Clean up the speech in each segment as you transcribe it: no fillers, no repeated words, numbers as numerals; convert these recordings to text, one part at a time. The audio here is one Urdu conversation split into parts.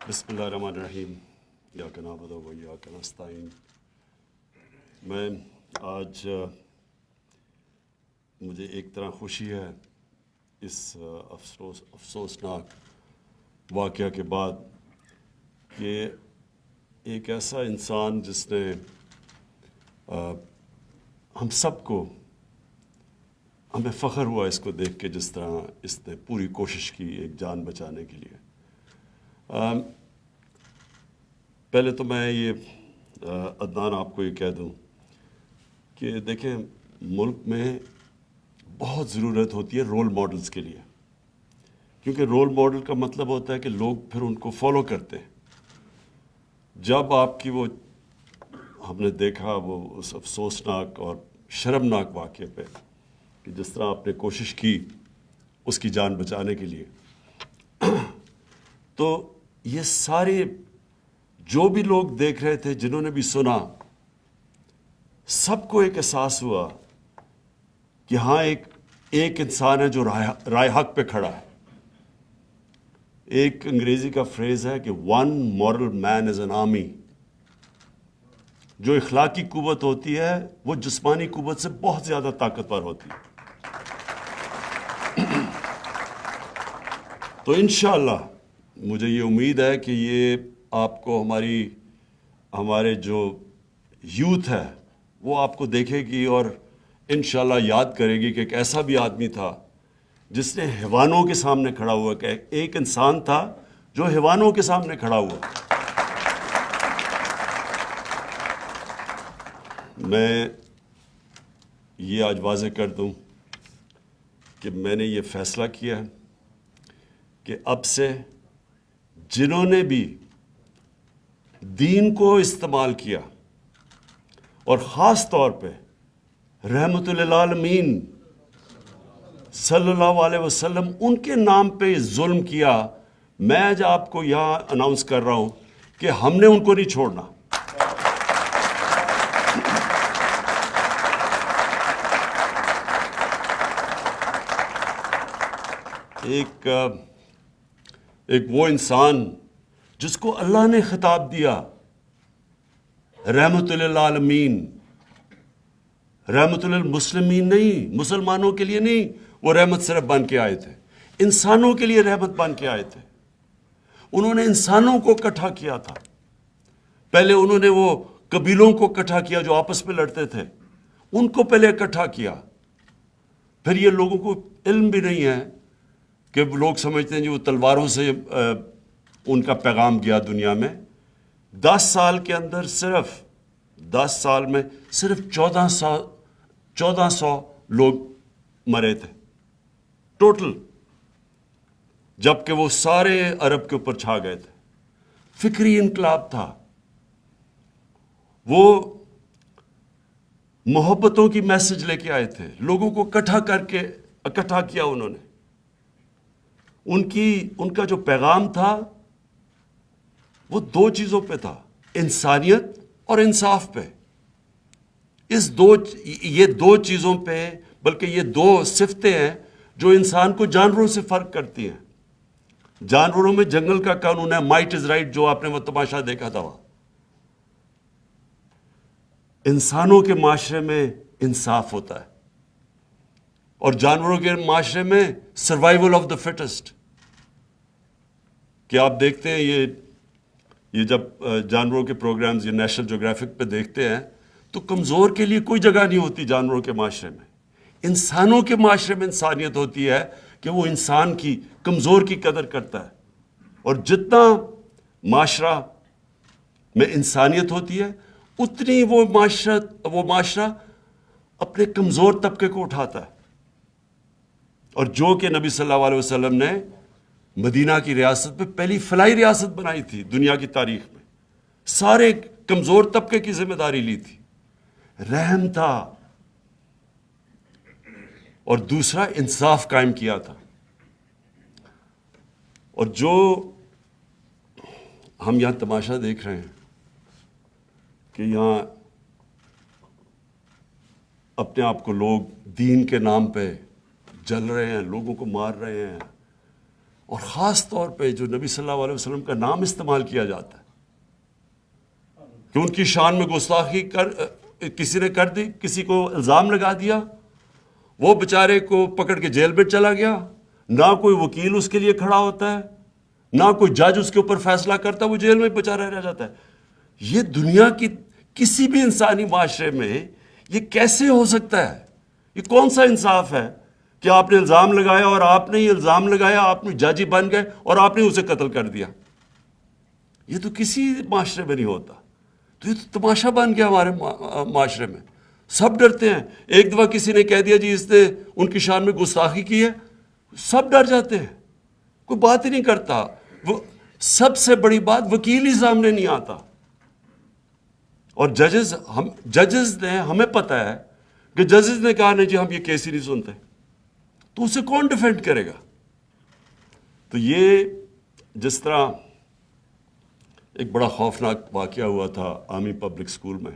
بسم اللہ الرحمن الرحیم ایاک نعبد و ایاک نستعین۔ میں آج مجھے ایک طرح خوشی ہے اس افسوسناک واقعہ کے بعد کہ ایک ایسا انسان جس نے ہم سب کو، ہمیں فخر ہوا اس کو دیکھ کے جس طرح اس نے پوری کوشش کی ایک جان بچانے کے لیے۔ پہلے تو میں یہ عدنان آپ کو یہ کہہ دوں کہ دیکھیں، ملک میں بہت ضرورت ہوتی ہے رول ماڈلز کے لیے، کیونکہ رول ماڈل کا مطلب ہوتا ہے کہ لوگ پھر ان کو فالو کرتے ہیں۔ جب آپ کی وہ ہم نے دیکھا وہ اس افسوسناک اور شرمناک واقعے پہ کہ جس طرح آپ نے کوشش کی اس کی جان بچانے کے لیے، تو یہ سارے جو بھی لوگ دیکھ رہے تھے، جنہوں نے بھی سنا، سب کو ایک احساس ہوا کہ ہاں ایک انسان ہے جو رائے حق پہ کھڑا ہے۔ ایک انگریزی کا فریز ہے کہ one moral man is an army. جو اخلاقی قوت ہوتی ہے وہ جسمانی قوت سے بہت زیادہ طاقتور ہوتی ہے۔ تو انشاءاللہ مجھے یہ امید ہے کہ یہ آپ کو ہمارے جو یوتھ ہے وہ آپ کو دیکھے گی اور انشاءاللہ یاد کرے گی کہ ایک ایسا بھی آدمی تھا جس نے حیوانوں کے سامنے کھڑا ہوا، کہ ایک انسان تھا جو حیوانوں کے سامنے کھڑا ہوا۔ میں یہ آج واضح کر دوں کہ میں نے یہ فیصلہ کیا ہے کہ اب سے جنہوں نے بھی دین کو استعمال کیا، اور خاص طور پہ رحمت للعالمین صلی اللہ علیہ وسلم ان کے نام پہ ظلم کیا، میں آج آپ کو یہاں اناؤنس کر رہا ہوں کہ ہم نے ان کو نہیں چھوڑنا۔ ایک وہ انسان جس کو اللہ نے خطاب دیا رحمت للعالمین، رحمت للمسلمین نہیں، مسلمانوں کے لیے نہیں، وہ رحمت صرف بن کے آئے تھے، انسانوں کے لیے رحمت بن کے آئے تھے۔ انہوں نے انسانوں کو اکٹھا کیا تھا۔ پہلے انہوں نے وہ قبیلوں کو اکٹھا کیا جو آپس میں لڑتے تھے، ان کو پہلے اکٹھا کیا۔ پھر یہ لوگوں کو علم بھی نہیں ہے کہ لوگ سمجھتے ہیں جو تلواروں سے ان کا پیغام گیا دنیا میں۔ 10 سال کے اندر صرف 10 سال میں صرف 1400 لوگ مرے تھے ٹوٹل، جبکہ وہ سارے عرب کے اوپر چھا گئے تھے۔ فکری انقلاب تھا، وہ محبتوں کی میسج لے کے آئے تھے، لوگوں کو اکٹھا کیا انہوں نے۔ ان کا جو پیغام تھا وہ 2 چیزوں پہ تھا، انسانیت اور انصاف پہ۔ یہ 2 چیزوں پہ، بلکہ یہ 2 صفتیں ہیں جو انسان کو جانوروں سے فرق کرتی ہیں۔ جانوروں میں جنگل کا قانون ہے، مائٹ از رائٹ، جو آپ نے وہ تماشا دیکھا تھا وہاں۔ انسانوں کے معاشرے میں انصاف ہوتا ہے، اور جانوروں کے معاشرے میں سروائیول آف دا فٹسٹ۔ کہ آپ دیکھتے ہیں یہ جب جانوروں کے پروگرامز یہ نیشنل جیوگرافک پہ دیکھتے ہیں تو کمزور کے لیے کوئی جگہ نہیں ہوتی جانوروں کے معاشرے میں۔ انسانوں کے معاشرے میں انسانیت ہوتی ہے کہ وہ انسان کی کمزور کی قدر کرتا ہے، اور جتنا معاشرہ میں انسانیت ہوتی ہے اتنی وہ معاشرہ اپنے کمزور طبقے کو اٹھاتا ہے۔ اور جو کہ نبی صلی اللہ علیہ وسلم نے مدینہ کی ریاست میں پہلی فلاحی ریاست بنائی تھی دنیا کی تاریخ میں، سارے کمزور طبقے کی ذمہ داری لی تھی، رحم تھا، اور دوسرا انصاف قائم کیا تھا۔ اور جو ہم یہاں تماشا دیکھ رہے ہیں کہ یہاں اپنے آپ کو لوگ دین کے نام پہ جل رہے ہیں، لوگوں کو مار رہے ہیں، اور خاص طور پہ جو نبی صلی اللہ علیہ وسلم کا نام استعمال کیا جاتا ہے کہ ان کی شان میں گستاخی کسی نے کر دی، کسی کو الزام لگا دیا، وہ بیچارے کو پکڑ کے جیل میں چلا گیا، نہ کوئی وکیل اس کے لیے کھڑا ہوتا ہے، نہ کوئی جج اس کے اوپر فیصلہ کرتا، وہ جیل میں بیچارہ رہ جاتا ہے. یہ دنیا کی کسی بھی انسانی معاشرے میں یہ کیسے ہو سکتا ہے؟ یہ کون سا انصاف ہے کہ آپ نے الزام لگایا اور آپ نے یہ الزام لگایا، آپ نے جج ہی بن گئے اور آپ نے اسے قتل کر دیا؟ یہ تو کسی معاشرے میں نہیں ہوتا. تو یہ تو تماشا بن گیا ہمارے معاشرے میں. سب ڈرتے ہیں. ایک دفعہ کسی نے کہہ دیا جی اس نے ان کی شان میں گستاخی کی ہے، سب ڈر جاتے ہیں، کوئی بات ہی نہیں کرتا. وہ سب سے بڑی بات، وکیل ہی سامنے نہیں آتا. اور ججز نے، ہمیں پتہ ہے کہ ججز نے کہا نہیں جی ہم یہ کیس ہی نہیں سنتے، تو اسے کون ڈیفینڈ کرے گا؟ تو یہ جس طرح ایک بڑا خوفناک واقعہ ہوا تھا آرمی پبلک اسکول میں،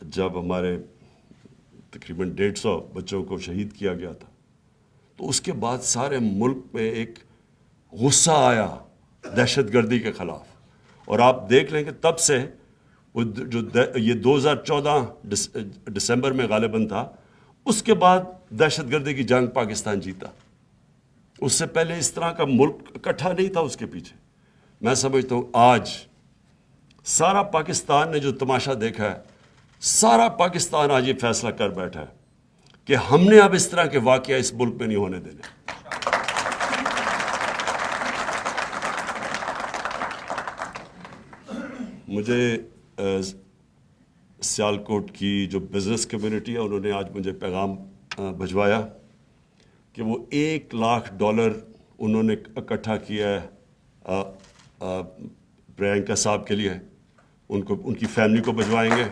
جب ہمارے تقریباً 150 بچوں کو شہید کیا گیا تھا، تو اس کے بعد سارے ملک میں ایک غصہ آیا دہشت گردی کے خلاف. اور آپ دیکھ لیں کہ تب سے یہ 2014 دسمبر میں غالباً تھا، اس کے بعد دہشت گردی کی جنگ پاکستان جیتا. اس سے پہلے اس طرح کا ملک اکٹھا نہیں تھا اس کے پیچھے. میں سمجھتا ہوں آج سارا پاکستان نے جو تماشا دیکھا ہے، سارا پاکستان آج یہ فیصلہ کر بیٹھا ہے کہ ہم نے اب اس طرح کے واقعہ اس ملک میں نہیں ہونے دینے. مجھے سیالکوٹ کی جو بزنس کمیونٹی ہے انہوں نے آج مجھے پیغام بھجوایا کہ وہ $1,00,000 انہوں نے اکٹھا کیا ہے پرینکا صاحب کے لیے، ان کی فیملی کو بھجوائیں گے،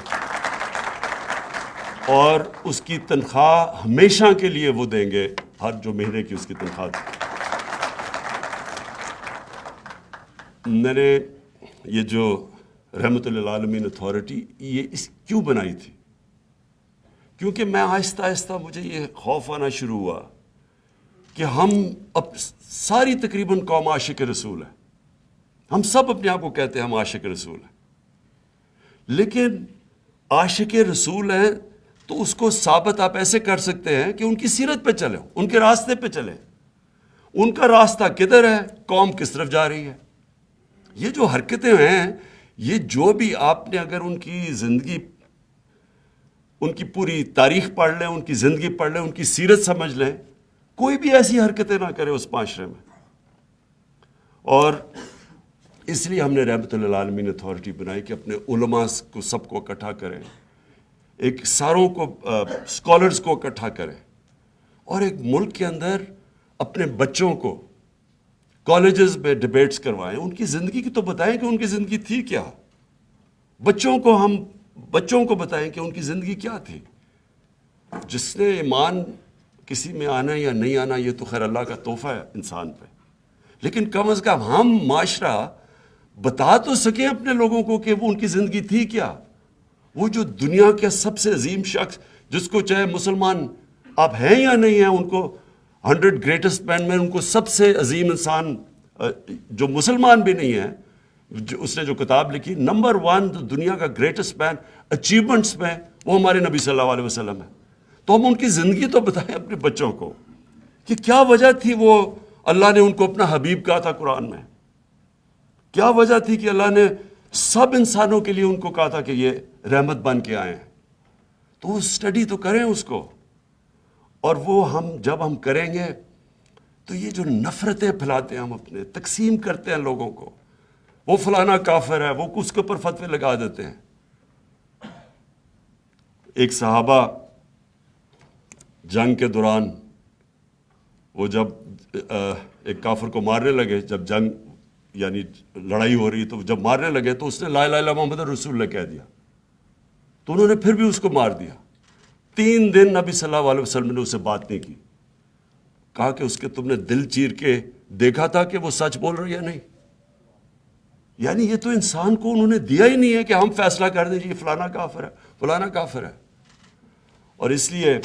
اور اس کی تنخواہ ہمیشہ کے لیے وہ دیں گے، ہر جو مہینے کی اس کی تنخواہ. میں نے یہ جو رحمت للعالمین اتھارٹی یہ کیوں بنائی تھی؟ کیونکہ میں آہستہ آہستہ مجھے یہ خوف آنا شروع ہوا کہ ہم اب ساری تقریباً قوم عاشق رسول ہے، ہم سب اپنے آپ کو کہتے ہیں ہم عاشق رسول ہیں، لیکن عاشق رسول ہیں تو اس کو ثابت آپ ایسے کر سکتے ہیں کہ ان کی سیرت پہ چلیں، ان کے راستے پہ چلیں. ان کا راستہ کدھر ہے، قوم کس طرف جا رہی ہے. یہ جو حرکتیں ہیں، یہ جو بھی آپ نے اگر ان کی زندگی، ان کی پوری تاریخ پڑھ لیں، ان کی زندگی پڑھ لیں، ان کی سیرت سمجھ لیں، کوئی بھی ایسی حرکتیں نہ کرے اس معاشرے میں. اور اس لیے ہم نے رحمت للعالمین اتھارٹی بنائی کہ اپنے علماء کو سب کو اکٹھا کریں، ایک ساروں کو اسکالرز کو اکٹھا کریں، اور ایک ملک کے اندر اپنے بچوں کو کالجز میں ڈبیٹس کروائیں، ان کی زندگی کی تو بتائیں کہ ان کی زندگی تھی کیا. بچوں کو بتائیں کہ ان کی زندگی کیا تھی. جس نے ایمان کسی میں آنا یا نہیں آنا یہ تو خیر اللہ کا تحفہ ہے انسان پہ، لیکن کم از کم ہم معاشرہ بتا تو سکیں اپنے لوگوں کو کہ وہ ان کی زندگی تھی کیا. وہ جو دنیا کے سب سے عظیم شخص، جس کو چاہے مسلمان آپ ہیں یا نہیں ہیں، ان کو 100 گریٹسٹ مین میں ان کو سب سے عظیم انسان جو مسلمان بھی نہیں ہے، اس نے جو کتاب لکھی نمبر 1 دنیا کا گریٹسٹ مین اچیومنٹس میں، وہ ہمارے نبی صلی اللہ علیہ وسلم ہے. تو ہم ان کی زندگی تو بتائیں اپنے بچوں کو کہ کیا وجہ تھی وہ اللہ نے ان کو اپنا حبیب کہا تھا قرآن میں، کیا وجہ تھی کہ اللہ نے سب انسانوں کے لیے ان کو کہا تھا کہ یہ رحمت بن کے آئے ہیں. تو وہ اسٹڈی تو کریں اس کو. اور وہ جب ہم کریں گے تو یہ جو نفرتیں پھیلاتے ہیں، ہم اپنے تقسیم کرتے ہیں لوگوں کو، وہ فلانا کافر ہے، وہ اس کے اوپر فتوے لگا دیتے ہیں. ایک صحابہ جنگ کے دوران وہ جب ایک کافر کو مارنے لگے، جب جنگ یعنی لڑائی ہو رہی، تو جب مارنے لگے تو اس نے لا الہ الا محمد رسول اللہ کہہ دیا، تو انہوں نے پھر بھی اس کو مار دیا. 3 دن نبی صلی اللہ علیہ وسلم نے اسے بات نہیں کی. کہا کہ اس کے تم نے دل چیر کے دیکھا تھا کہ وہ سچ بول رہی ہے نہیں. یعنی یہ تو انسان کو انہوں نے دیا ہی نہیں ہے کہ ہم فیصلہ کر دیں جی فلانا کافر ہے، فلانا کافر ہے. اور اس لیے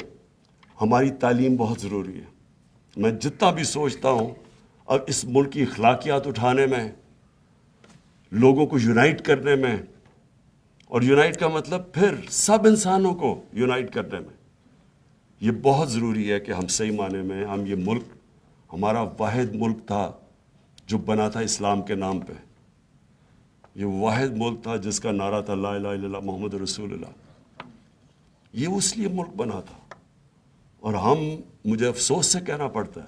ہماری تعلیم بہت ضروری ہے. میں جتنا بھی سوچتا ہوں اب اس ملک کی اخلاقیات اٹھانے میں، لوگوں کو یونائٹ کرنے میں، اور یونائٹ کا مطلب پھر سب انسانوں کو یونائٹ کرنے میں، یہ بہت ضروری ہے کہ ہم صحیح معنی میں ہم یہ ملک، ہمارا واحد ملک تھا جو بنا تھا اسلام کے نام پہ، یہ واحد ملک تھا جس کا نعرہ تھا لا الہ الا اللہ محمد رسول اللہ، یہ اس لیے ملک بنا تھا۔ اور مجھے افسوس سے کہنا پڑتا ہے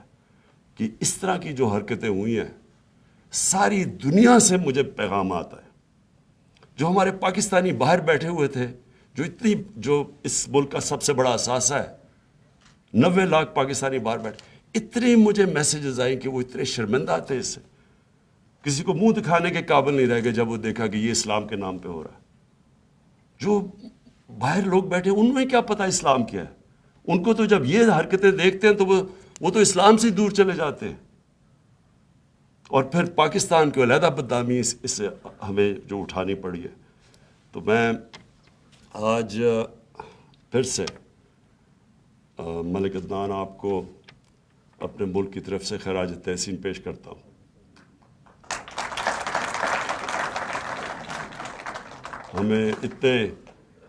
کہ اس طرح کی جو حرکتیں ہوئی ہیں، ساری دنیا سے مجھے پیغام آتا ہے، جو ہمارے پاکستانی باہر بیٹھے ہوئے تھے، جو اس ملک کا سب سے بڑا اثاثہ ہے، 90 لاکھ پاکستانی باہر بیٹھے، اتنے مجھے میسیجز آئے کہ وہ اتنے شرمندہ تھے اس سے، کسی کو منہ دکھانے کے قابل نہیں رہ گئے جب وہ دیکھا کہ یہ اسلام کے نام پہ ہو رہا ہے۔ جو باہر لوگ بیٹھے ان میں کیا پتہ اسلام کیا ہے، ان کو تو جب یہ حرکتیں دیکھتے ہیں تو وہ تو اسلام سے دور چلے جاتے ہیں، اور پھر پاکستان کو علیحدہ بدنامی اس سے ہمیں جو اٹھانی پڑی ہے۔ تو میں آج پھر سے ملک عدنان آپ کو اپنے ملک کی طرف سے خراج تحسین پیش کرتا ہوں۔ ہمیں اتنے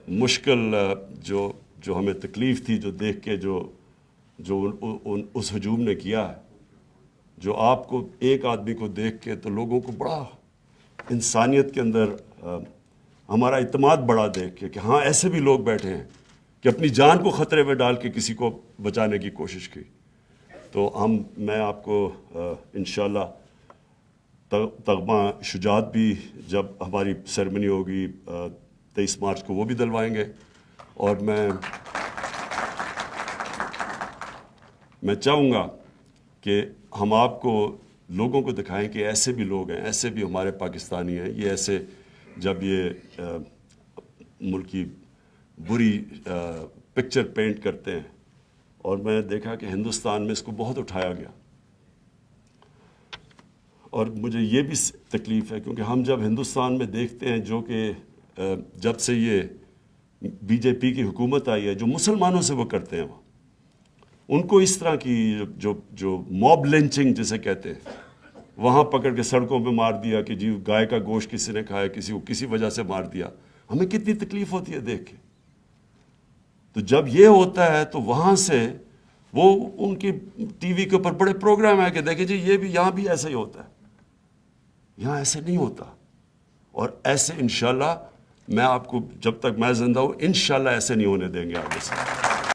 مشکل جو ہمیں تکلیف تھی، جو دیکھ کے جو اس ہجوم نے کیا ہے، جو آپ کو ایک آدمی کو دیکھ کے تو لوگوں کو بڑا انسانیت کے اندر ہمارا اعتماد بڑا دیکھ کے کہ ہاں ایسے بھی لوگ بیٹھے ہیں کہ اپنی جان کو خطرے میں ڈال کے کسی کو بچانے کی کوشش کی۔ تو میں آپ کو انشاءاللہ تغمہ شجاعت بھی جب ہماری سیرمنی ہوگی 23 مارچ کو وہ بھی دلوائیں گے، اور میں چاہوں گا کہ ہم آپ کو لوگوں کو دکھائیں کہ ایسے بھی لوگ ہیں، ایسے بھی ہمارے پاکستانی ہیں، یہ ایسے جب یہ ملک کی بری پکچر پینٹ کرتے ہیں۔ اور میں نے دیکھا کہ ہندوستان میں اس کو بہت اٹھایا گیا، اور مجھے یہ بھی تکلیف ہے کیونکہ ہم جب ہندوستان میں دیکھتے ہیں جو کہ جب سے یہ بی جے پی کی حکومت آئی ہے، جو مسلمانوں سے وہ کرتے ہیں، ان کو اس طرح کی جو موب لنچنگ جسے کہتے ہیں، وہاں پکڑ کے سڑکوں پہ مار دیا کہ جی گائے کا گوشت کسی نے کھایا، کسی کو کسی وجہ سے مار دیا، ہمیں کتنی تکلیف ہوتی ہے دیکھ کے۔ تو جب یہ ہوتا ہے تو وہاں سے وہ ان کی ٹی وی کے اوپر بڑے پروگرام ہے کہ دیکھیں جی یہ بھی یہاں بھی ایسا ہی ہوتا ہے، یہاں ایسے نہیں ہوتا، اور ایسے انشاءاللہ میں آپ کو جب تک میں زندہ ہوں انشاءاللہ ایسے نہیں ہونے دیں گے آگے سے۔